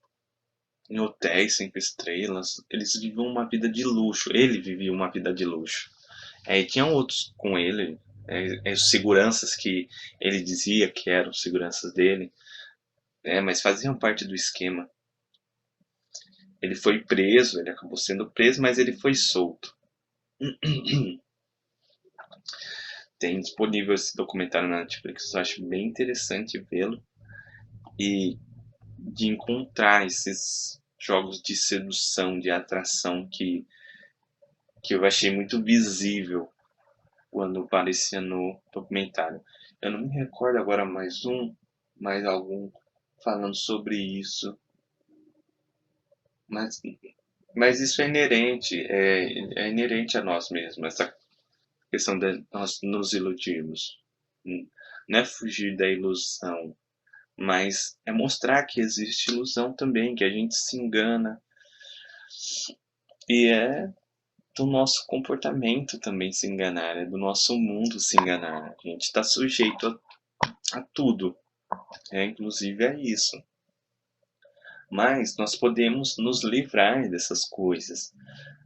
em hotéis 5 estrelas, eles viviam uma vida de luxo, ele vivia uma vida de luxo. E tinham outros com ele, seguranças que ele dizia que eram seguranças dele, mas faziam parte do esquema. Ele foi preso, ele acabou sendo preso, mas ele foi solto. Tem disponível esse documentário na Netflix, eu acho bem interessante vê-lo e de encontrar esses jogos de sedução, de atração que eu achei muito visível quando aparecia no documentário. Eu não me recordo agora mais algum falando sobre isso, mas, mas isso é inerente, é inerente a nós mesmos, essa questão de nós nos iludirmos. Não é fugir da ilusão, mas é mostrar que existe ilusão também, que a gente se engana. E é do nosso comportamento também se enganar, é do nosso mundo se enganar. A gente está sujeito a tudo, inclusive a isso. Mas nós podemos nos livrar dessas coisas.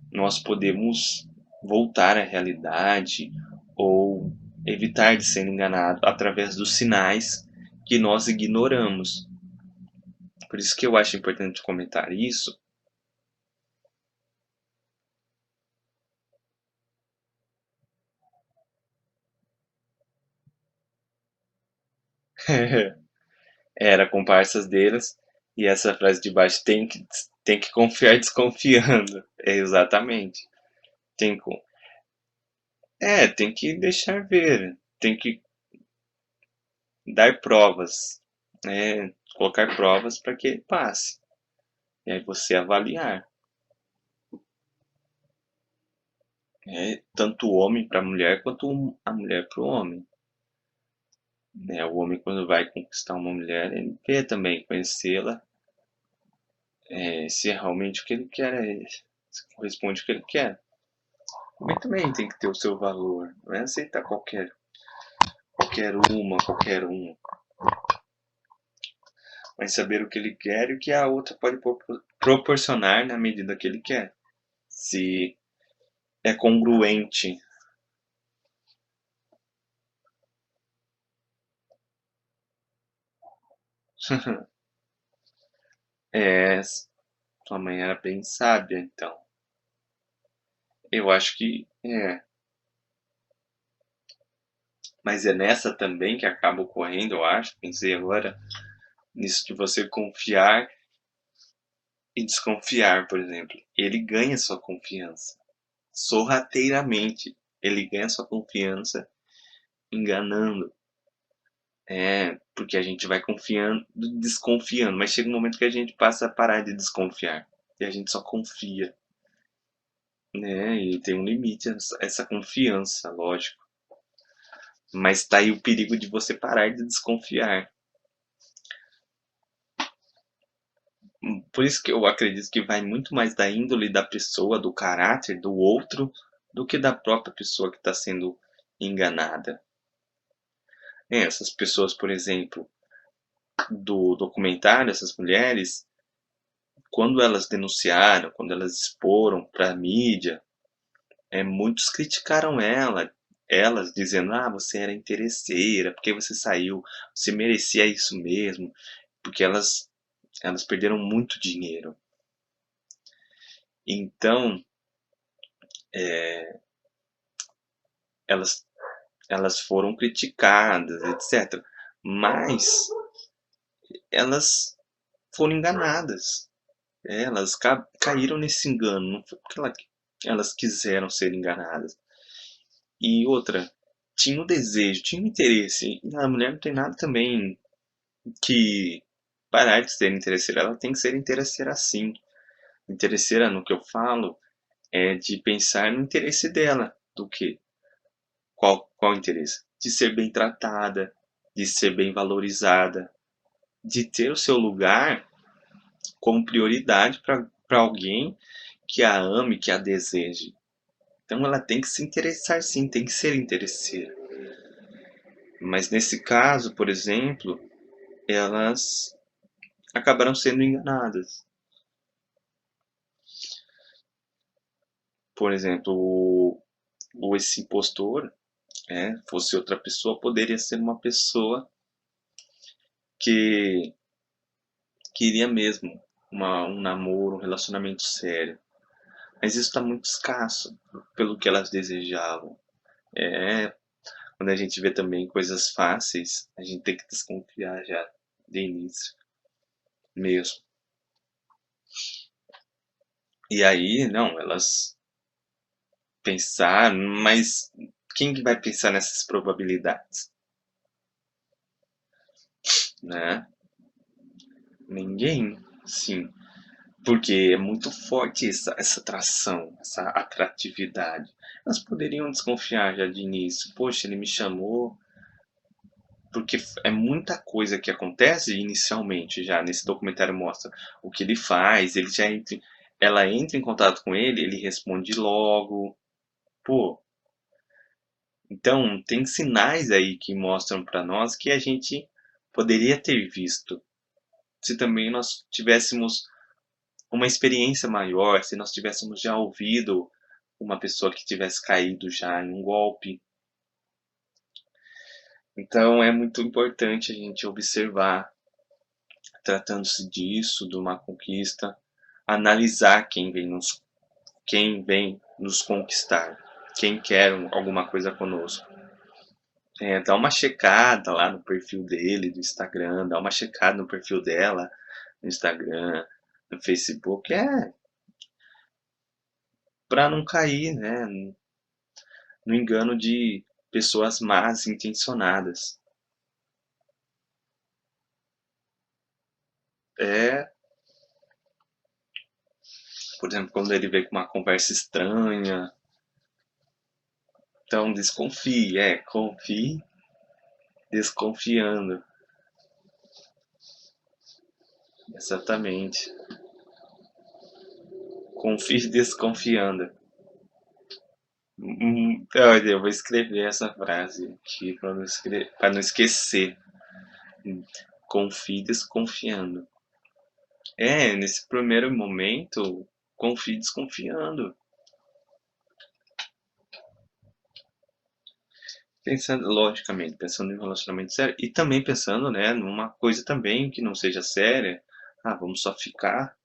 Nós podemos voltar à realidade ou evitar de ser enganado através dos sinais que nós ignoramos. Por isso que eu acho importante comentar isso. Era comparsas deles, e essa frase de baixo tem que confiar desconfiando. Exatamente. Tem, tem que deixar ver, tem que dar provas, colocar provas para que ele passe. E aí você avaliar. Tanto o homem para a mulher quanto a mulher para o homem. O homem, quando vai conquistar uma mulher, ele quer também conhecê-la, se é realmente o que ele quer, se corresponde ao que ele quer. O homem também tem que ter o seu valor, não é aceitar qualquer uma, qualquer um, mas saber o que ele quer e o que a outra pode proporcionar na medida que ele quer. Se é congruente. Sua mãe era bem sábia, então. Eu acho que é. Mas é nessa também que acaba ocorrendo, eu acho. Pensei agora nisso de você confiar e desconfiar, por exemplo. Ele ganha sua confiança sorrateiramente. Ele ganha sua confiança enganando. Porque a gente vai confiando, desconfiando, mas chega um momento que a gente passa a parar de desconfiar. E a gente só confia, né? E tem um limite essa confiança, lógico. Mas tá aí o perigo de você parar de desconfiar. Por isso que eu acredito que vai muito mais da índole da pessoa, do caráter do outro, do que da própria pessoa que está sendo enganada. Essas pessoas, por exemplo, do documentário, essas mulheres, quando elas denunciaram, quando elas exporam para a mídia, muitos criticaram elas dizendo: ah, você era interesseira, porque você saiu, você merecia isso mesmo, porque elas perderam muito dinheiro. Então, elas, elas foram criticadas, etc. Mas elas foram enganadas. Elas caíram nesse engano, não foi porque elas quiseram ser enganadas. E outra, tinha o desejo, tinha o interesse. E a mulher não tem nada também que parar de ser interesseira. Ela tem que ser interesseira sim. Interesseira, no que eu falo, é de pensar no interesse dela. Do que? Qual interesse? De ser bem tratada, de ser bem valorizada, de ter o seu lugar como prioridade para alguém que a ame, que a deseje. Então ela tem que se interessar sim, tem que ser interesseira. Mas nesse caso, por exemplo, elas acabaram sendo enganadas. Por exemplo, esse impostor, fosse outra pessoa, poderia ser uma pessoa que queria mesmo um namoro, um relacionamento sério. Mas isso está muito escasso pelo que elas desejavam. É, quando a gente vê também coisas fáceis, a gente tem que desconfiar já de início mesmo. E aí, não, elas pensaram, mas quem que vai pensar nessas probabilidades, né? Ninguém, sim, porque é muito forte essa atração, essa atratividade. Elas poderiam desconfiar já de início. Poxa, ele me chamou, porque é muita coisa que acontece inicialmente já nesse documentário mostra o que ele faz, ela entra em contato com ele responde logo, pô. Então tem sinais aí que mostram para nós que a gente poderia ter visto se também nós tivéssemos uma experiência maior, se nós tivéssemos já ouvido uma pessoa que tivesse caído já em um golpe. Então é muito importante a gente observar, tratando-se disso, de uma conquista, analisar quem vem nos conquistar, quem quer alguma coisa conosco. Dá uma checada lá no perfil dele, do Instagram, dá uma checada no perfil dela, no Instagram, no Facebook, para não cair, né, no engano de pessoas más intencionadas. É, por exemplo, quando ele vê com uma conversa estranha, então desconfie, confie desconfiando. Exatamente. Confie desconfiando. Olha, eu vou escrever essa frase aqui para não esquecer. Confie desconfiando. Nesse primeiro momento, confie desconfiando. Pensando, logicamente, pensando em um relacionamento sério e também pensando, né, numa coisa também que não seja séria. Ah, vamos só ficar.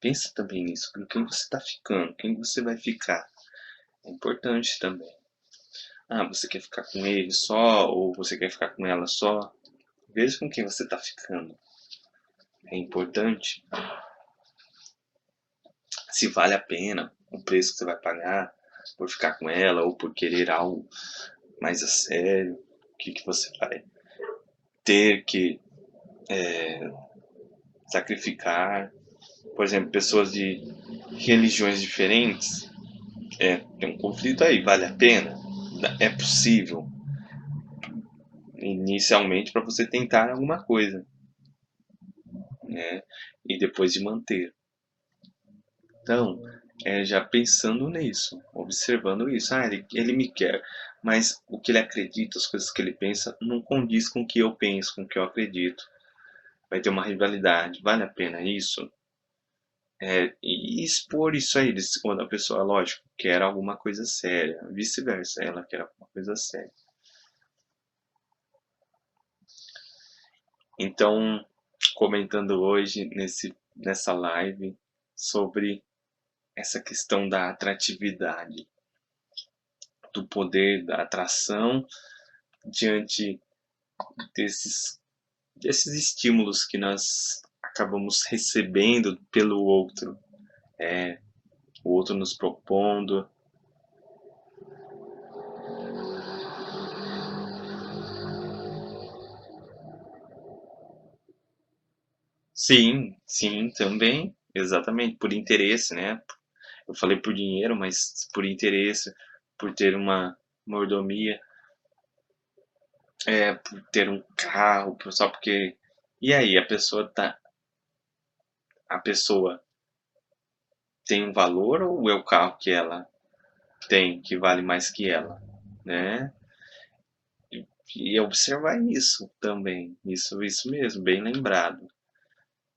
Pensa também nisso, com quem você está ficando, quem você vai ficar. É importante também. Ah, você quer ficar com ele só ou você quer ficar com ela só? Veja com quem você está ficando. É importante. Se vale a pena o preço que você vai pagar por ficar com ela ou por querer algo mais a sério. O que, que você vai ter que sacrificar. Por exemplo, pessoas de religiões diferentes. Tem um conflito aí, vale a pena? É possível inicialmente para você tentar alguma coisa, né? E depois de manter. Então, já pensando nisso, observando isso, ele me quer, mas o que ele acredita, as coisas que ele pensa, não condiz com o que eu penso, com o que eu acredito. Vai ter uma rivalidade, vale a pena isso? E expor isso aí, quando a pessoa, lógico, quer alguma coisa séria, vice-versa, ela quer alguma coisa séria. Então, comentando hoje nessa live sobre essa questão da atratividade, do poder da atração diante desses estímulos que nós acabamos recebendo pelo outro, o outro nos propondo. Sim, sim, também, exatamente, por interesse, né? Eu falei por dinheiro, mas por interesse, por ter uma mordomia, por ter um carro, só porque. E aí, a pessoa tá. a pessoa tem um valor ou é o carro que ela tem que vale mais que ela, né? E observar isso também, isso mesmo, bem lembrado,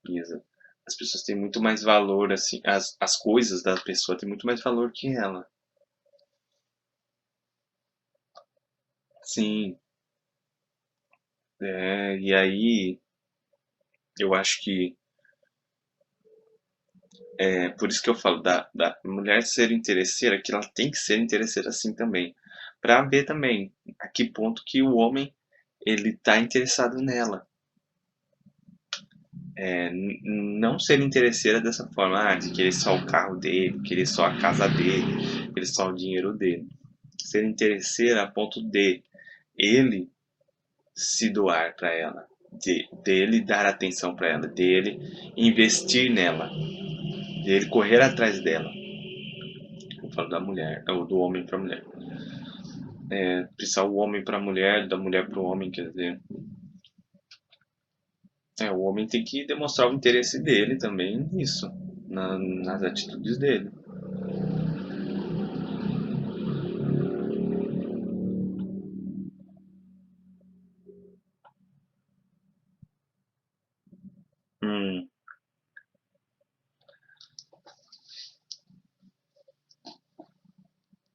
Isa. As pessoas têm muito mais valor, assim, as coisas da pessoa têm muito mais valor que ela. Sim, e aí eu acho que é por isso que eu falo da mulher ser interesseira, que ela tem que ser interesseira assim também, para ver também a que ponto que o homem ele tá interessado nela. Não ser interesseira dessa forma, de querer só o carro dele, querer só a casa dele, querer só o dinheiro dele. Ser interesseira a ponto de ele se doar para ela, dele dar atenção para ela, dele investir nela, dele correr atrás dela. Eu falo da mulher, ou do homem para a mulher. Precisar o homem para a mulher, da mulher para o homem, quer dizer. O homem tem que demonstrar o interesse dele também nisso, nas atitudes dele. Hum,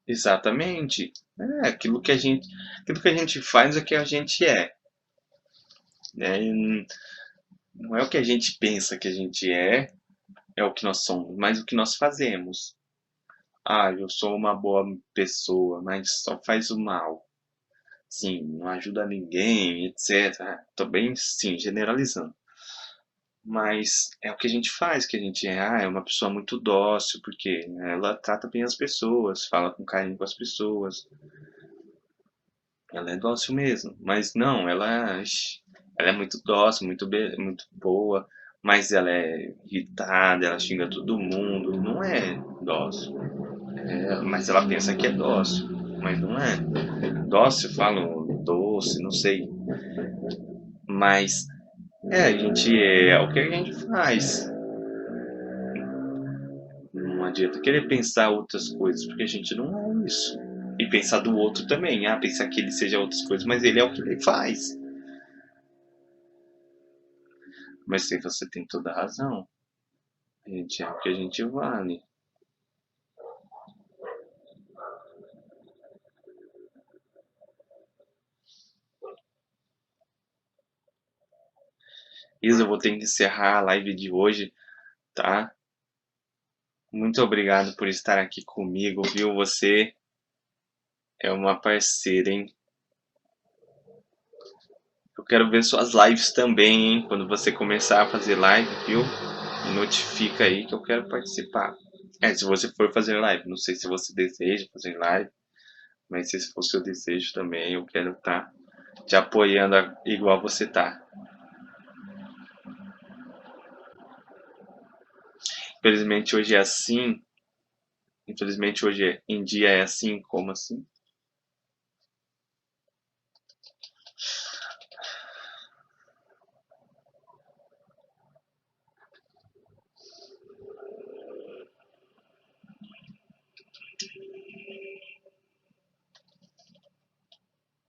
exatamente. Aquilo que a gente faz é o que a gente é, né? E não é o que a gente pensa que a gente é o que nós somos, mas o que nós fazemos. Eu sou uma boa pessoa, mas só faz o mal. Sim, não ajuda ninguém, etc. Tô bem, sim, generalizando. Mas é o que a gente faz, que a gente é uma pessoa muito dócil, porque ela trata bem as pessoas, fala com carinho com as pessoas. Ela é dócil mesmo, mas não, ela é muito dócil, muito boa, mas ela é irritada, ela xinga todo mundo, não é dócil. Mas ela pensa que é dócil, mas não é. Dócil, falo doce, não sei. Mas a gente é o que a gente faz. Não adianta querer pensar outras coisas, porque a gente não é isso. E pensar do outro também. Pensar que ele seja outras coisas, mas ele é o que ele faz. Mas se você tem toda a razão. A gente é o que a gente vale. Isa, eu vou ter que encerrar a live de hoje, tá? Muito obrigado por estar aqui comigo, viu? Você é uma parceira, hein? Eu quero ver suas lives também, hein? Quando você começar a fazer live, viu? Me notifica aí que eu quero participar. Se você for fazer live, não sei se você deseja fazer live, mas se for seu desejo também, eu quero estar te apoiando igual você tá. Infelizmente hoje é assim. Infelizmente hoje em dia é assim, como assim?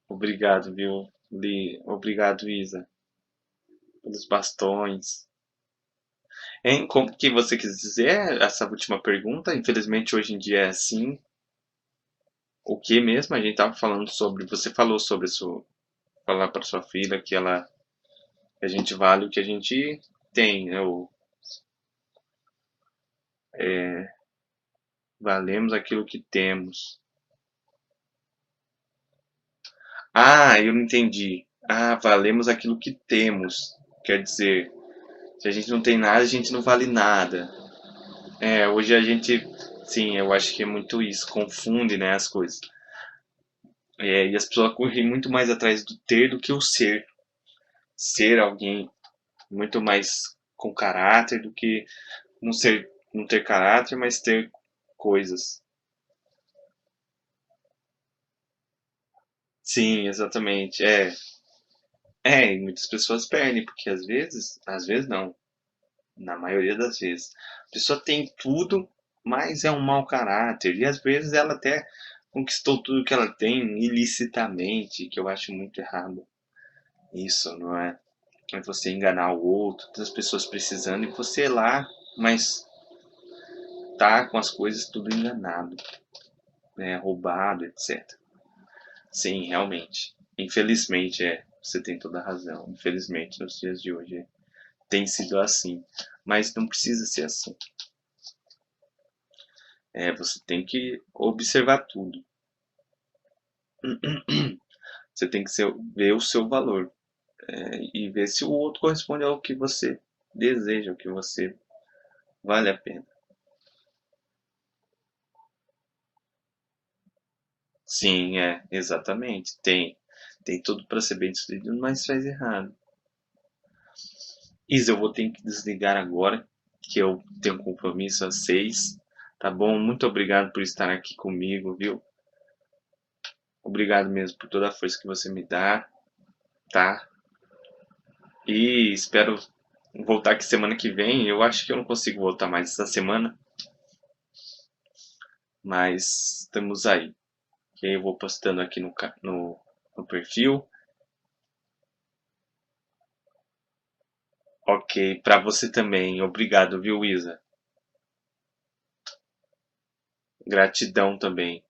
Obrigado, viu, Li? Obrigado, Isa, pelos bastões. Hein? Como que você quis dizer essa última pergunta? Infelizmente hoje em dia é assim. O que mesmo? A gente tava falando sobre. Você falou sobre isso. Falar para sua filha que a gente vale o que a gente tem, né? Valemos aquilo que temos. Eu não entendi. Valemos aquilo que temos. Quer dizer, se a gente não tem nada, a gente não vale nada. Hoje a gente, sim, eu acho que é muito isso, confunde, né, as coisas. E as pessoas correm muito mais atrás do ter do que o ser. Ser alguém muito mais com caráter do que não ter caráter, mas ter coisas. Sim, exatamente. E muitas pessoas perdem, porque às vezes não. na maioria das vezes. A pessoa tem tudo, mas é um mau caráter. E às vezes ela até conquistou tudo que ela tem ilicitamente, que eu acho muito errado. Isso, não é? É você enganar o outro, outras pessoas precisando e você lá, mas tá com as coisas tudo enganado, né? Roubado, etc. Sim, realmente. Infelizmente, você tem toda a razão. Infelizmente, nos dias de hoje tem sido assim. Mas não precisa ser assim. Você tem que observar tudo. Você tem que ver o seu valor. E ver se o outro corresponde ao que você deseja, ao que você vale a pena. Sim, exatamente. Tem tudo para ser bem sucedido, mas faz errado. Isa, eu vou ter que desligar agora, que eu tenho um compromisso às 6. Tá bom? Muito obrigado por estar aqui comigo, viu? Obrigado mesmo por toda a força que você me dá, tá? E espero voltar aqui semana que vem. Eu acho que eu não consigo voltar mais essa semana, mas estamos aí. Ok? Eu vou postando aqui no perfil. Ok, para você também. Obrigado, viu, Isa? Gratidão também.